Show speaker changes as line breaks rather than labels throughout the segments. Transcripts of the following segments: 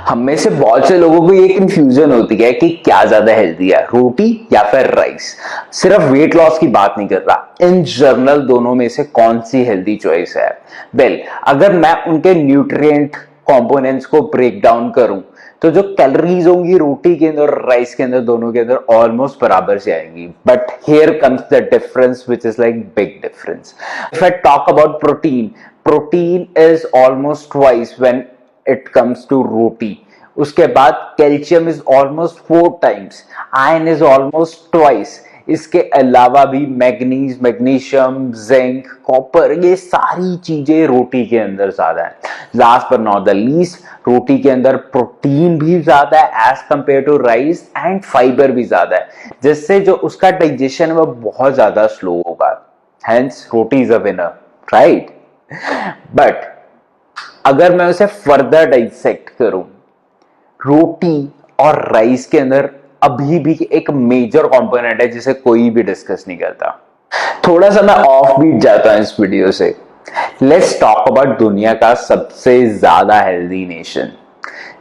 हम में से बहुत से लोगों को ये कंफ्यूजन होती है कि क्या ज्यादा हेल्दी है, रोटी या फिर राइस। सिर्फ वेट लॉस की बात नहीं कर रहा, इन जनरल दोनों में से कौन सी हेल्दी चॉइस है। वेल, अगर मैं उनके न्यूट्रिएंट कंपोनेंट्स को ब्रेक डाउन करूं तो जो कैलोरीज होंगी रोटी के अंदर और राइस के अंदर, दोनों के अंदर ऑलमोस्ट बराबर से आएंगी। But here comes the difference which is like big difference. If I talk about protein, protein is almost twice when it comes to roti. उसके बाद calcium is almost 4 times, iron is almost twice. इसके अलावा भी manganese, magnesium, zinc, copper, ये सारी चीजें रोटी के अंदर ज्यादा है। Last but not the least, रोटी के अंदर प्रोटीन भी ज्यादा है as compare to rice and fibre भी ज्यादा है, जिससे जो उसका डाइजेशन है वो बहुत ज्यादा स्लो होगा। Hence roti is a winner, right. But अगर मैं उसे फर्दर डाइसेक्ट करूं, रोटी और राइस के अंदर अभी भी एक मेजर कंपोनेंट है जिसे कोई भी डिस्कस नहीं करता। थोड़ा सा मैं ऑफ बीट जाता हूं इस वीडियो से। लेट्स टॉक अबाउट दुनिया का सबसे ज्यादा हेल्दी नेशन,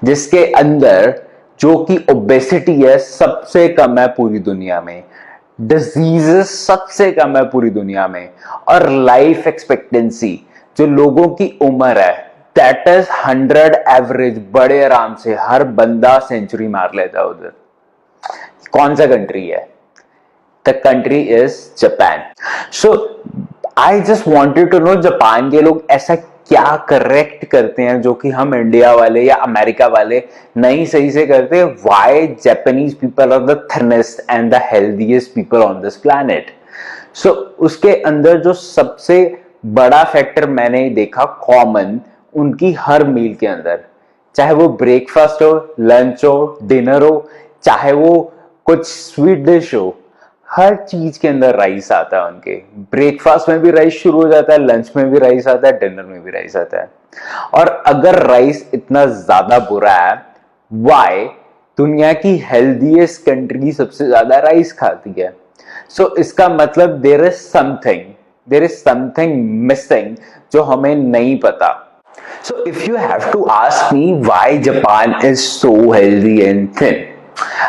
जिसके अंदर जो कि ओबेसिटी है सबसे कम है पूरी दुनिया में, डिजीजेस सबसे कम है पूरी दुनिया में, और लाइफ एक्सपेक्टेंसी जो लोगों की उम्र है दैट इज 100 एवरेज, बड़े आराम से हर बंदा सेंचुरी मार लेता है उधर। कौन सा कंट्री है? The country is Japan. So I just wanted to know, Japan के लोग ऐसा क्या करेक्ट करते हैं जो कि हम इंडिया वाले या अमेरिका वाले नहीं सही से करते? Why Japanese people are the thinnest and the healthiest people on this planet. So उसके अंदर जो सबसे बड़ा फैक्टर मैंने देखा कॉमन उनकी हर मील के अंदर, चाहे वो ब्रेकफास्ट हो, लंच हो, डिनर हो, चाहे वो कुछ स्वीट डिश हो, हर चीज के अंदर राइस आता है। उनके ब्रेकफास्ट में भी राइस शुरू हो जाता है, लंच में भी राइस आता है, डिनर में भी राइस आता है। और अगर राइस इतना ज्यादा बुरा है, व्हाई दुनिया की हेल्दीएस्ट कंट्री सबसे ज्यादा राइस खाती है? सो इसका मतलब देयर इज समथिंग मिसिंग जो हमें नहीं पता। So if you have to ask me why Japan is so healthy and thin,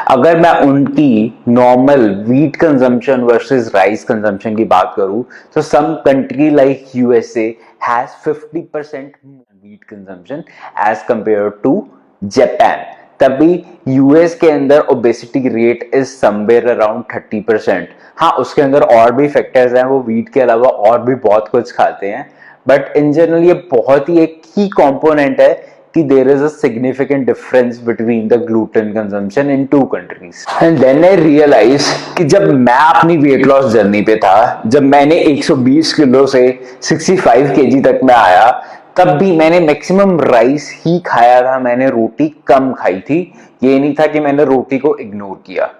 अगर मैं उनकी normal wheat consumption versus rice consumption की बात करूं तो some country like USA has 50% wheat consumption as compare to Japan. तभी US के अंदर obesity rate is somewhere around 30%। हाँ, उसके अंदर और भी फैक्टर्स हैं, वो वीट के अलावा और भी बहुत कुछ खाते हैं, बट इन जनरल ये बहुत ही एक की कंपोनेंट है कि there is a significant difference between the gluten consumption in two countries. And then I realize कि जब मैं अपनी वेट लॉस जर्नी पे था, जब मैंने 120 किलो से 65 केजी तक में आया, तब भी मैंने मैक्सिमम राइस ही खाया था, मैंने रोटी कम खाई थी। ये नहीं था कि मैंने रोटी को इग्नोर किया।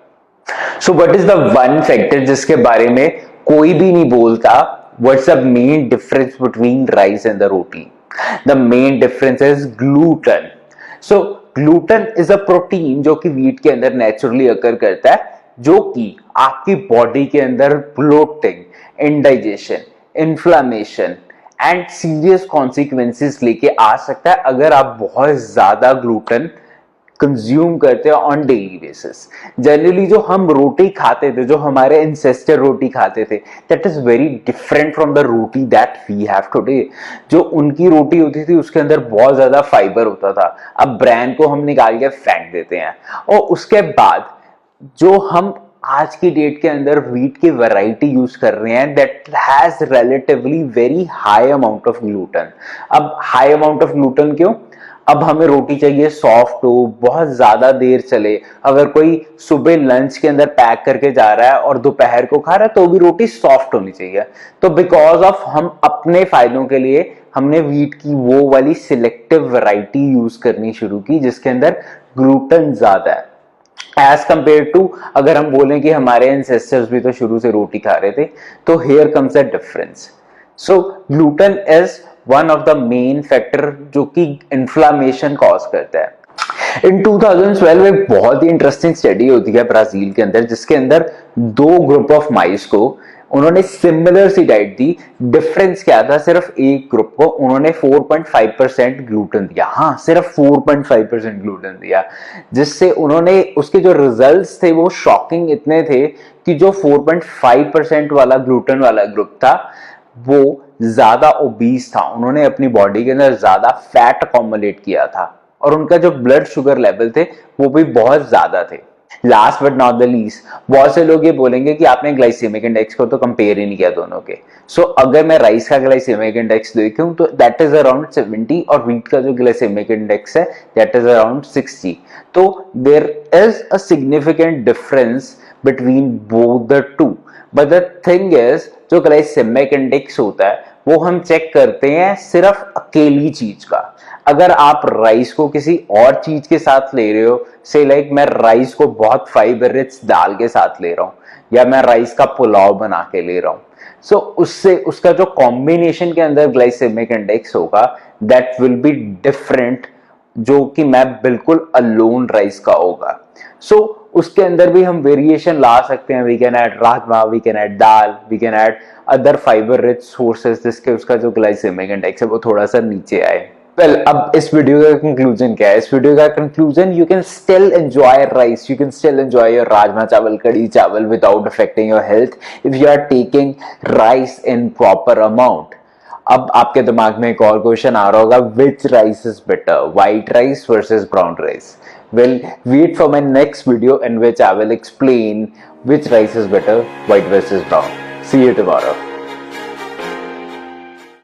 So what is the one factor जिसके बारे में कोई भी नहीं बोलता? What's the main difference between rice and the roti? The main difference is gluten. So gluten is a protein जो कि wheat के अंदर naturally occur करता है, जो कि आपकी बॉडी के अंदर bloating, indigestion, inflammation and serious consequences लेके आ सकता है अगर आप बहुत ज्यादा gluten कंज्यूम करते हैं ऑन डेली बेसिस। जनरली जो हम रोटी खाते थे, जो हमारे एंसेस्टर रोटी खाते थे, that is very different from the roti that we have today. जो उनकी रोटी होती थी उसके अंदर बहुत ज्यादा फाइबर होता था, अब ब्रांड को हम निकाल के फेंक देते हैं। और उसके बाद जो हम आज की डेट के अंदर व्हीट की वैरायटी यूज कर रहे हैं that has relatively very high amount of gluten. अब हाई अमाउंट ऑफ ग्लूटेन क्यों? अब हमें रोटी चाहिए सॉफ्ट हो, बहुत ज्यादा देर चले। अगर कोई सुबह लंच के अंदर पैक करके जा रहा है और दोपहर को खा रहा है तो भी रोटी सॉफ्ट होनी चाहिए। तो बिकॉज ऑफ हम अपने फायदों के लिए हमने व्हीट की वो वाली सिलेक्टिव वैरायटी यूज करनी शुरू की जिसके अंदर ग्लूटेन ज्यादा है एज कंपेयर टू अगर हम बोलें कि हमारे एंसेस्टर्स भी तो शुरू से रोटी खा रहे थे। तो here comes a difference. So gluten is one of the main factor जो कि इन्फ्लामेशन कॉज करता है। इन 2012 एक बहुत ही इंटरेस्टिंग स्टडी होती है ब्राजील के अंदर, जिसके अंदर 2 ग्रुप ऑफ माइस को उन्होंने सिमिलर सी डाइट दी, डिफरेंस क्या था, सिर्फ एक ग्रुप को उन्होंने 4.5% ग्लूटेन दिया, हाँ सिर्फ 4.5% ग्लूटेन दिया, जिससे उन्होंने उसके जो रिजल्ट्स थे वो शॉकिंग इतने थे कि जो 4.5% वाला ग्लूटेन वाला ग्रुप था वो ज्यादा ओबीस था, उन्होंने अपनी बॉडी के अंदर ज्यादा फैट अकोमोलेट किया था और उनका जो ब्लड शुगर लेवल थे वो भी बहुत ज्यादा थे। Last but not the least, बहुत से लोग ये बोलेंगे कि आपने ग्लाइसेमिक इंडेक्स को तो कंपेयर ही नहीं किया दोनों के। सो अगर मैं राइस का ग्लाइसेमिक इंडेक्स देखूं तो दैट इज अराउंड 70 और व्हीट का जो ग्लाइसेमिक इंडेक्स है दैट इज अराउंड 60। तो there is a significant difference between both the two, but the thing is जो ग्लाइसेमिक इंडेक्स होता है वो हम चेक करते हैं सिर्फ अकेली चीज का। अगर आप राइस को किसी और चीज के साथ ले रहे हो, से लाइक मैं राइस को बहुत फाइबर रिच दाल के साथ ले रहा हूं या मैं राइस का पुलाव बना के ले रहा हूं, सो उससे उसका जो कॉम्बिनेशन के अंदर ग्लाइसेमिक इंडेक्स होगा दैट विल बी डिफरेंट, जो कि मैं बिल्कुल अलोन राइस का होगा। सो उसके अंदर भी हम वेरिएशन ला सकते हैं, we can add rajma, we can add dal, we can add other fibre rich sources जिसके उसका जो ग्लाइसेमिक इंडेक्स है वो थोड़ा सा नीचे आए। वेल अब इस वीडियो का कंक्लूजन क्या है? इस वीडियो का conclusion, you can still enjoy rice, you can still enjoy your rajma chawal, kadhi chawal without affecting your health if you are taking rice in proper amount. अब आपके दिमाग में एक और क्वेश्चन आ रहा होगा, which rice is better, white rice versus brown rice? Well, wait for my next video in which I will explain which rice is better, white versus brown. See you tomorrow.